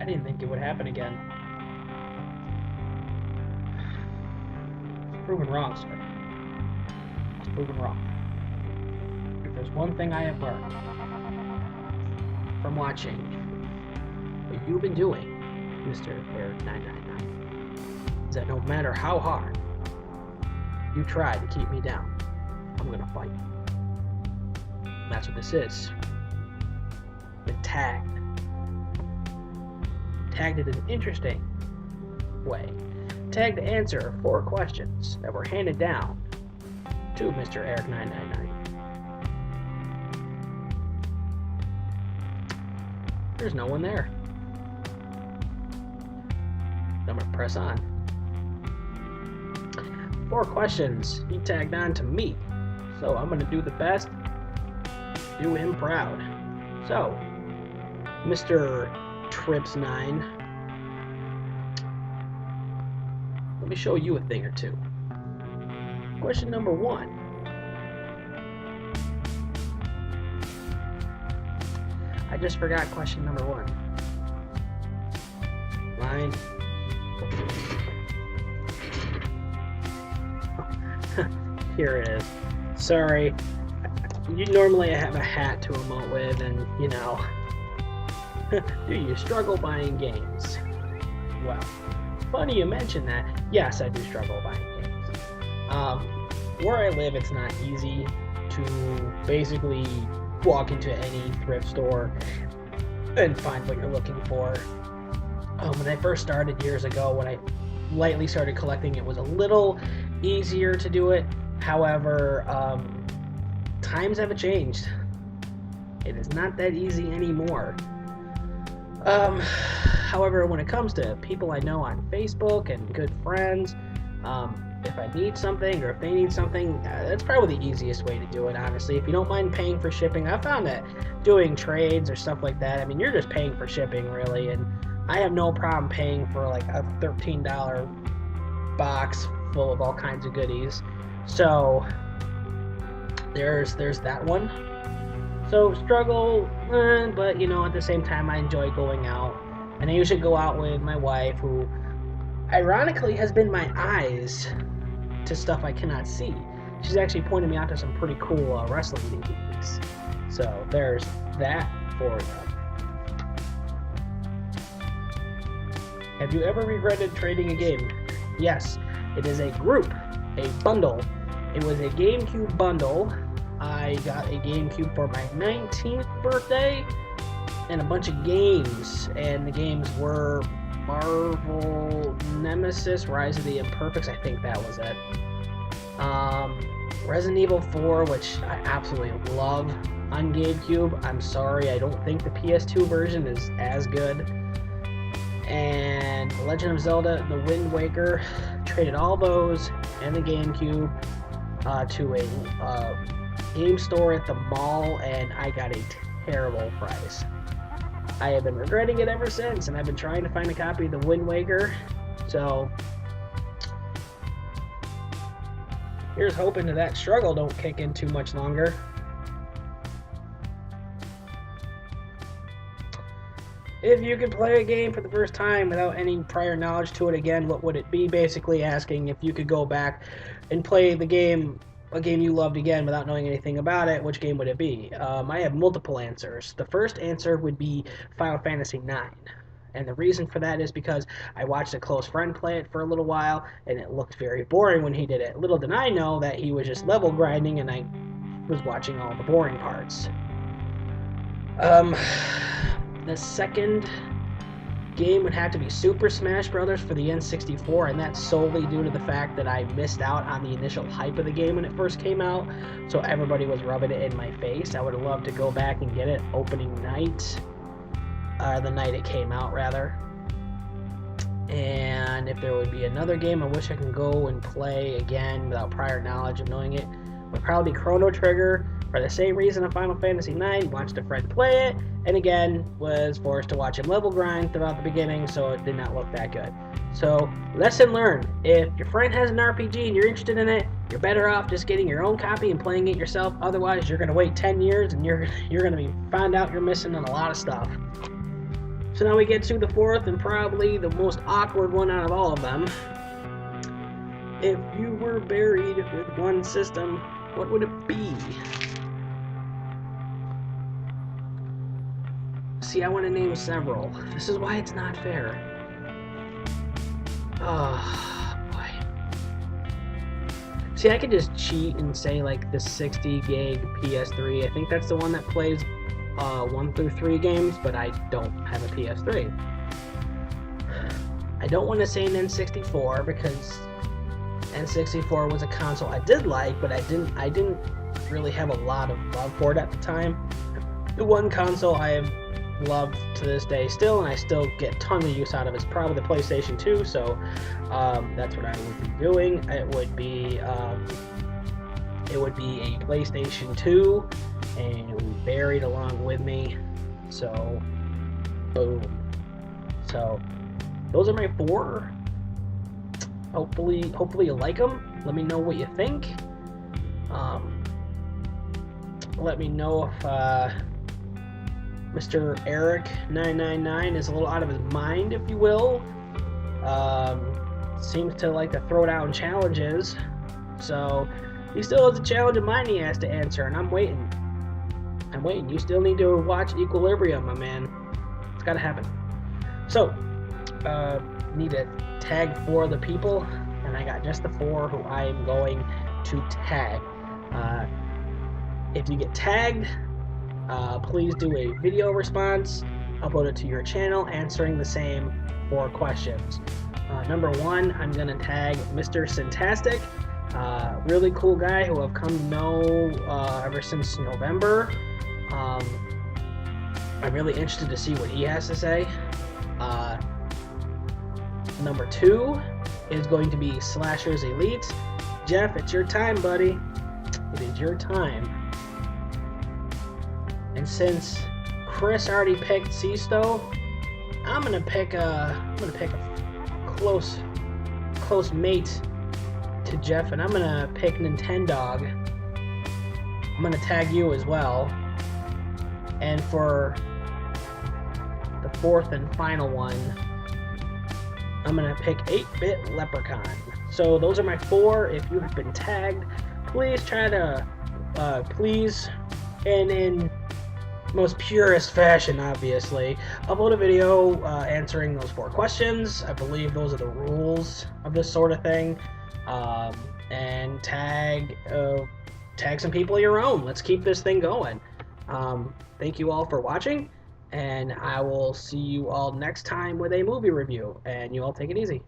I didn't think it would happen again. Proven wrong, sir. Proven wrong. If there's one thing I have learned from watching what you've been doing, Mr. Erik999, is that no matter how hard you try to keep me down, I'm gonna fight. And that's what this is. Been tagged. Tagged in an interesting way. Tagged to answer 4 questions that were handed down to Mr. Erik999. There's no one there. I'm gonna press on. 4 questions he tagged on to me, so I'm gonna do the best, do him proud. So, Mr. Trips9, let me show you a thing or two. Question number 1. I just forgot question number 1. Line. Here it is. Sorry. Normally I have a hat to emote with, and you know. Do you struggle buying games? Well, funny you mention that. Yes, I do struggle buying games. Where I live, it's not easy to basically walk into any thrift store and find what you're looking for. When I first started years ago, when I lightly started collecting, it was a little easier to do it. However, times have changed. It is not that easy anymore. However, when it comes to people I know on Facebook and good friends, if I need something or if they need something, that's probably the easiest way to do it, honestly. If you don't mind paying for shipping, I found that doing trades or stuff like that, I mean, you're just paying for shipping, really, and I have no problem paying for like a $13 box full of all kinds of goodies. So there's that one. So struggle, but you know, at the same time I enjoy going out, and I usually go out with my wife, who ironically has been my eyes to stuff I cannot see. She's actually pointed me out to some pretty cool wrestling DVDs. So there's that for you. Have you ever regretted trading a game? Yes, it is a group, a bundle. It was a GameCube bundle. I got a GameCube for my 19th birthday and a bunch of games, and the games were Marvel Nemesis, Rise of the Imperfects, I think that was it. Resident Evil 4, which I absolutely love on GameCube. I'm sorry, I don't think the PS2 version is as good. And Legend of Zelda, The Wind Waker, traded all those and the GameCube to a game store at the mall, and I got a terrible price. I have been regretting it ever since, and I've been trying to find a copy of The Wind Waker, so here's hoping that struggle don't kick in too much longer. If you could play a game for the first time without any prior knowledge to it again, what would it be? Basically asking if you could go back and play the game, a game you loved again without knowing anything about it, which game would it be? I have multiple answers. The first answer would be Final Fantasy IX. And the reason for that is because I watched a close friend play it for a little while, and it looked very boring when he did it. Little did I know that he was just level grinding, and I was watching all the boring parts. The second game would have to be Super Smash Bros. For the N64, and that's solely due to the fact that I missed out on the initial hype of the game when it first came out, so everybody was rubbing it in my face. I would have loved to go back and get it opening night, the night it came out, rather. And if there would be another game I wish I could go and play again without prior knowledge of knowing it, would probably be Chrono Trigger, for the same reason of Final Fantasy IX. Watched a friend play it, and again, was forced to watch him level grind throughout the beginning, so it did not look that good. So, lesson learned. If your friend has an RPG and you're interested in it, you're better off just getting your own copy and playing it yourself. Otherwise, you're going to wait 10 years, and you're going to be found out you're missing on a lot of stuff. So now we get to the fourth and probably the most awkward one out of all of them. If you were buried with one system, what would it be? See, I want to name several. This is why it's not fair. Oh, boy. See, I could just cheat and say, like, the 60 gig PS3. I think that's the one that plays 1 through 3 games, but I don't have a PS3. I don't want to say an N64 because N64 was a console I did like, but I didn't really have a lot of love for it at the time. The one console I have loved to this day still, and I still get tons of use out of, is probably the PlayStation 2. So that's what I would be doing. It would be a PlayStation 2, and it would be buried along with me. So boom. So those are my 4. Hopefully you like them. Let me know what you think. Let me know if Mr. Erik999 is a little out of his mind, if you will. Seems to like to throw down challenges. So he still has a challenge of mine he has to answer, and I'm waiting. You still need to watch Equilibrium, my man. It's gotta happen. So, need to tag 4 of the people, and I got just the 4 who I am going to tag. If you get tagged, please do a video response, upload it to your channel, answering the same 4 questions. Number 1, I'm going to tag Mr. Sintastic, really cool guy who I've come to know ever since November. I'm really interested to see what he has to say. Number 2 is going to be SlahersElite. Jeff, it's your time, buddy. It is your time. And since Chris already picked Sisto, I'm gonna pick a close mate to Jeff, and I'm gonna pick Nintendog. I'm gonna tag you as well. And for the 4th and final one, I'm gonna pick 8-bit Leprechaun. So those are my 4. If you have been tagged, please try to, and in most purest fashion, obviously, upload a video answering those 4 questions. I believe those are the rules of this sort of thing. And tag some people of your own. Let's keep this thing going. Thank you all for watching, and I will see you all next time with a movie review, and you all take it easy.